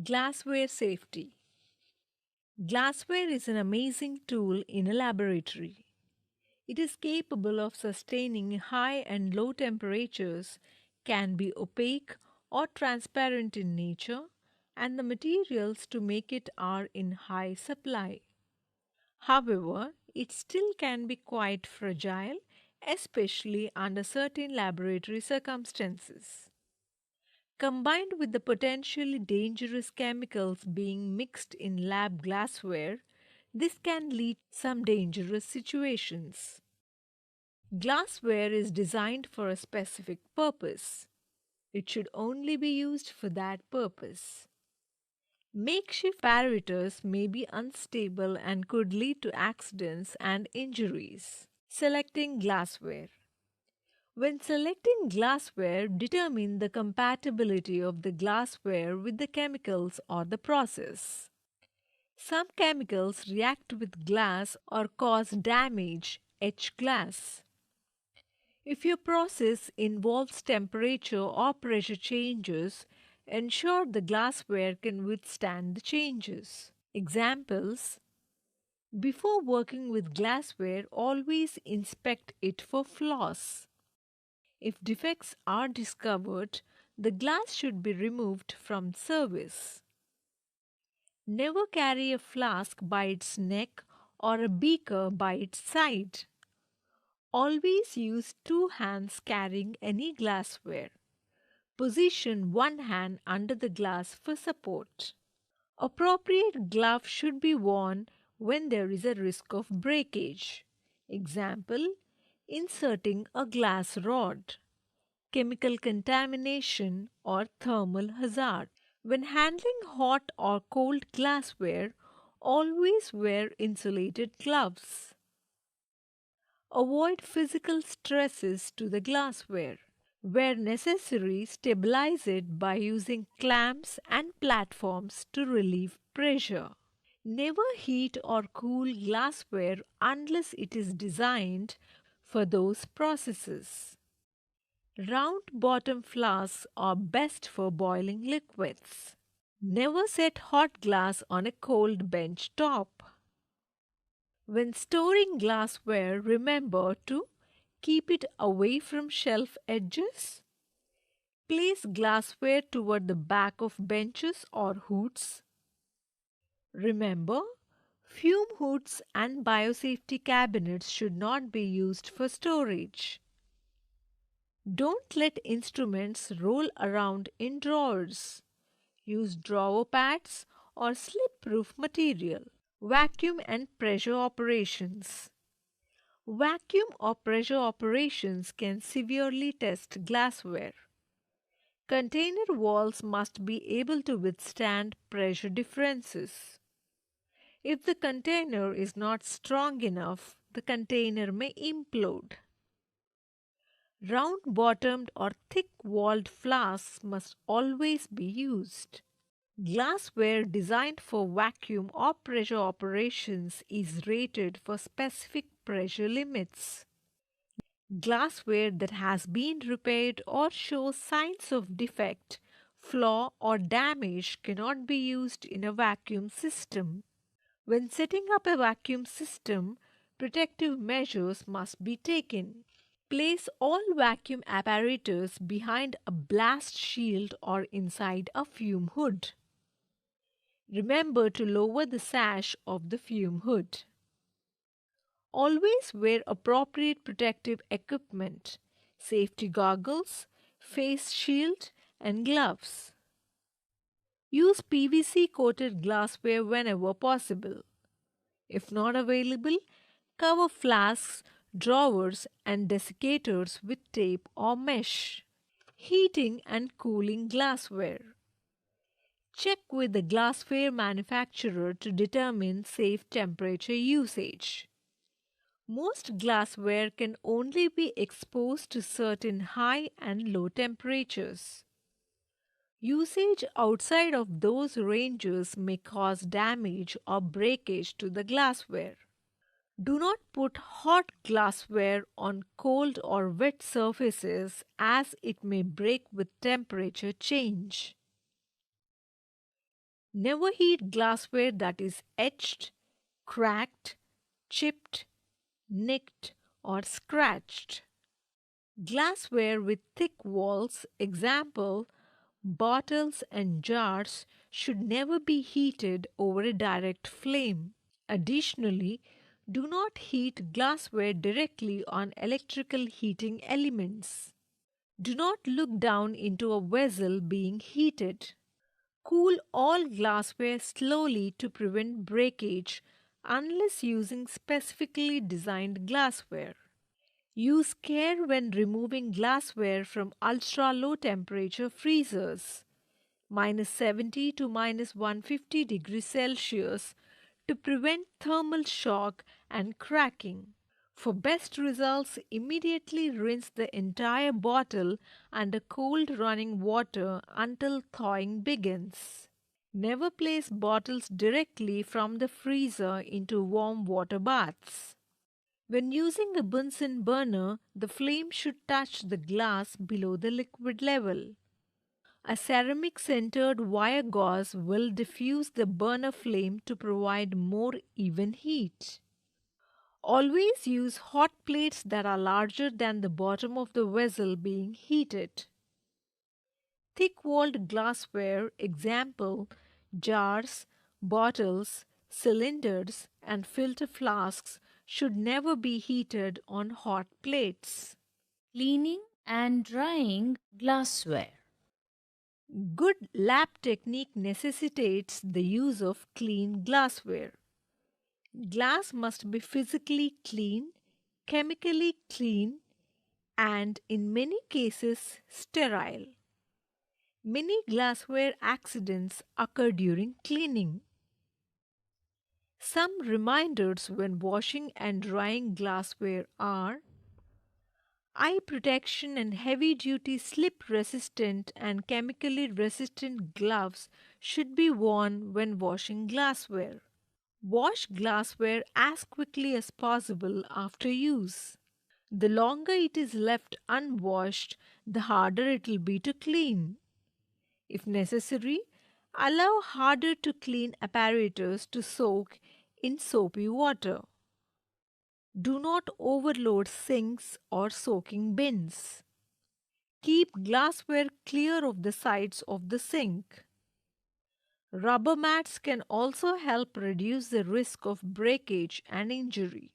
Glassware safety. Glassware is an amazing tool in a laboratory. It is capable of sustaining high and low temperatures, can be opaque or transparent in nature, and the materials to make it are in high supply. However, it still can be quite fragile, especially under certain laboratory circumstances. Combined with the potentially dangerous chemicals being mixed in lab glassware, this can lead to some dangerous situations. Glassware is designed for a specific purpose. It should only be used for that purpose. Makeshift apparatus may be unstable and could lead to accidents and injuries. Selecting glassware. When selecting glassware, determine the compatibility of the glassware with the chemicals or the process. Some chemicals react with glass or cause damage, etch glass. If your process involves temperature or pressure changes, ensure the glassware can withstand the changes. Examples: before working with glassware, always inspect it for flaws. If defects are discovered, the glass should be removed from service. Never carry a flask by its neck or a beaker by its side. Always use two hands carrying any glassware. Position one hand under the glass for support. Appropriate gloves should be worn when there is a risk of breakage. Example: inserting a glass rod, chemical contamination, or thermal hazard. When handling hot or cold glassware, always wear insulated gloves. Avoid physical stresses to the glassware. Where necessary, stabilize it by using clamps and platforms to relieve pressure. Never heat or cool glassware unless it is designed for those processes. Round bottom flasks are best for boiling liquids. Never set hot glass on a cold bench top. When storing glassware, remember to keep it away from shelf edges. Place glassware toward the back of benches or hoods. Remember, fume hoods and biosafety cabinets should not be used for storage. Don't let instruments roll around in drawers. Use drawer pads or slip-proof material. Vacuum and pressure operations. Vacuum or pressure operations can severely test glassware. Container walls must be able to withstand pressure differences. If the container is not strong enough, the container may implode. Round-bottomed or thick-walled flasks must always be used. Glassware designed for vacuum or pressure operations is rated for specific pressure limits. Glassware that has been repaired or shows signs of defect, flaw, or damage cannot be used in a vacuum system. When setting up a vacuum system, protective measures must be taken. Place all vacuum apparatus behind a blast shield or inside a fume hood. Remember to lower the sash of the fume hood. Always wear appropriate protective equipment, safety goggles, face shield, and gloves. Use PVC coated glassware whenever possible. If not available, cover flasks, drawers, and desiccators with tape or mesh. Heating and cooling glassware. Check with the glassware manufacturer to determine safe temperature usage. Most glassware can only be exposed to certain high and low temperatures. Usage outside of those ranges may cause damage or breakage to the glassware. Do not put hot glassware on cold or wet surfaces as it may break with temperature change. Never heat glassware that is etched, cracked, chipped, nicked, or scratched. Glassware with thick walls, example, bottles and jars, should never be heated over a direct flame. Additionally, do not heat glassware directly on electrical heating elements. Do not look down into a vessel being heated. Cool all glassware slowly to prevent breakage unless using specifically designed glassware. Use care when removing glassware from ultra low temperature freezers, -70 to -150 degrees Celsius, to prevent thermal shock and cracking. For best results, immediately rinse the entire bottle under cold running water until thawing begins. Never place bottles directly from the freezer into warm water baths. When using a Bunsen burner, the flame should touch the glass below the liquid level. A ceramic centered wire gauze will diffuse the burner flame to provide more even heat. Always use hot plates that are larger than the bottom of the vessel being heated. Thick walled glassware, example, jars, bottles, cylinders, and filter flasks, should never be heated on hot plates. Cleaning and drying glassware. Good lab technique necessitates the use of clean glassware. Glass must be physically clean, chemically clean, and in many cases sterile. Many glassware accidents occur during cleaning. Some reminders when washing and drying glassware are: eye protection and heavy duty slip resistant and chemically resistant gloves should be worn when washing glassware. Wash glassware as quickly as possible after use. The longer it is left unwashed, the harder it will be to clean. If necessary, allow harder to clean apparatus to soak in soapy water. Do not overload sinks or soaking bins. Keep glassware clear of the sides of the sink. Rubber mats can also help reduce the risk of breakage and injury.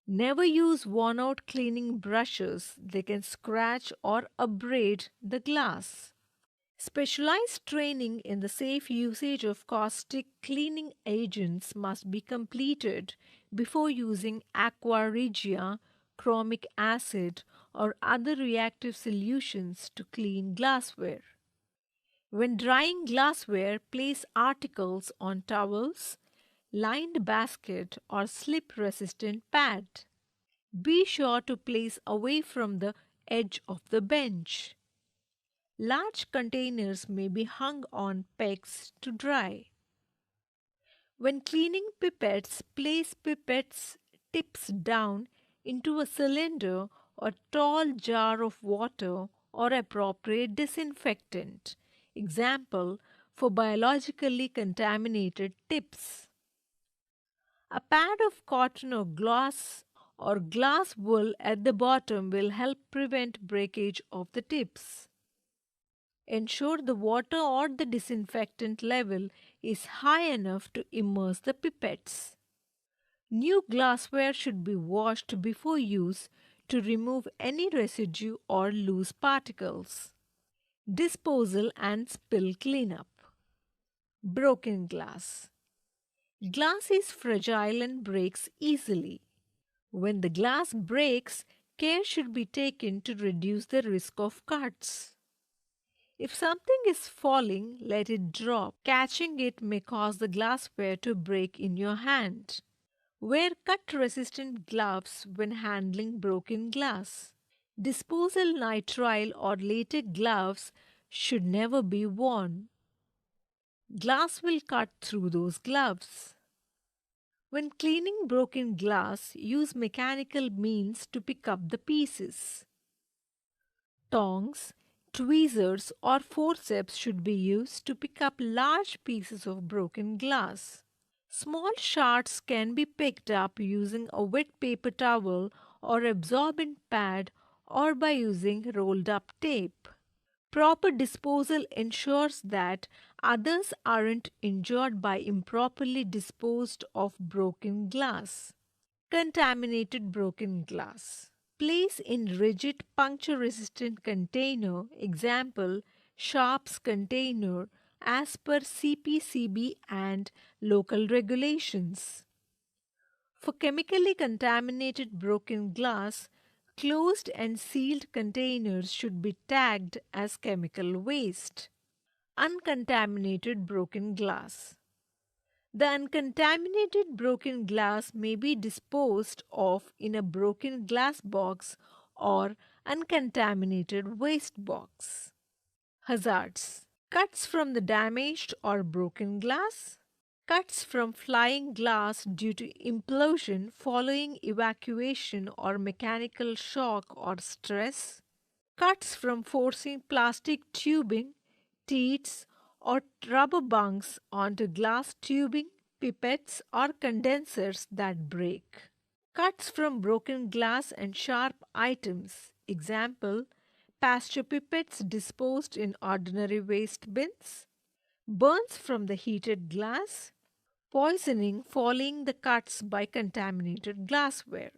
Never use worn out cleaning brushes, they can scratch or abrade the glass. Specialized training in the safe usage of caustic cleaning agents must be completed before using aqua regia, chromic acid, or other reactive solutions to clean glassware. When drying glassware, place articles on towels, lined basket, or slip resistant pad. Be sure to place away from the edge of the bench. Large containers may be hung on pegs to dry. When cleaning pipettes, place pipettes tips down into a cylinder or tall jar of water or appropriate disinfectant. Example, for biologically contaminated tips. A pad of cotton or glass wool at the bottom will help prevent breakage of the tips. Ensure the water or the disinfectant level is high enough to immerse the pipettes. New glassware should be washed before use to remove any residue or loose particles. Disposal and spill cleanup. Broken glass. Glass is fragile and breaks easily. When the glass breaks, care should be taken to reduce the risk of cuts. If something is falling, let it drop. Catching it may cause the glassware to break in your hand. Wear cut-resistant gloves when handling broken glass. Disposal nitrile or latex gloves should never be worn. Glass will cut through those gloves. When cleaning broken glass, use mechanical means to pick up the pieces. Tongs, Tweezers or forceps should be used to pick up large pieces of broken glass. Small shards can be picked up using a wet paper towel or absorbent pad or by using rolled up tape. Proper disposal ensures that others aren't injured by improperly disposed of broken glass. Contaminated broken glass. Place in rigid puncture resistant container, example Sharps container, as per CPCB and local regulations. For chemically contaminated broken glass, closed and sealed containers should be tagged as chemical waste. Uncontaminated broken glass. The uncontaminated broken glass may be disposed of in a broken glass box or uncontaminated waste box. Hazards. Cuts from the damaged or broken glass. Cuts from flying glass due to implosion following evacuation or mechanical shock or stress. Cuts from forcing plastic tubing, teats, or rubber bunks onto glass tubing, pipettes, or condensers that break. Cuts from broken glass and sharp items. Example, pasture pipettes disposed in ordinary waste bins. Burns from the heated glass. Poisoning following the cuts by contaminated glassware.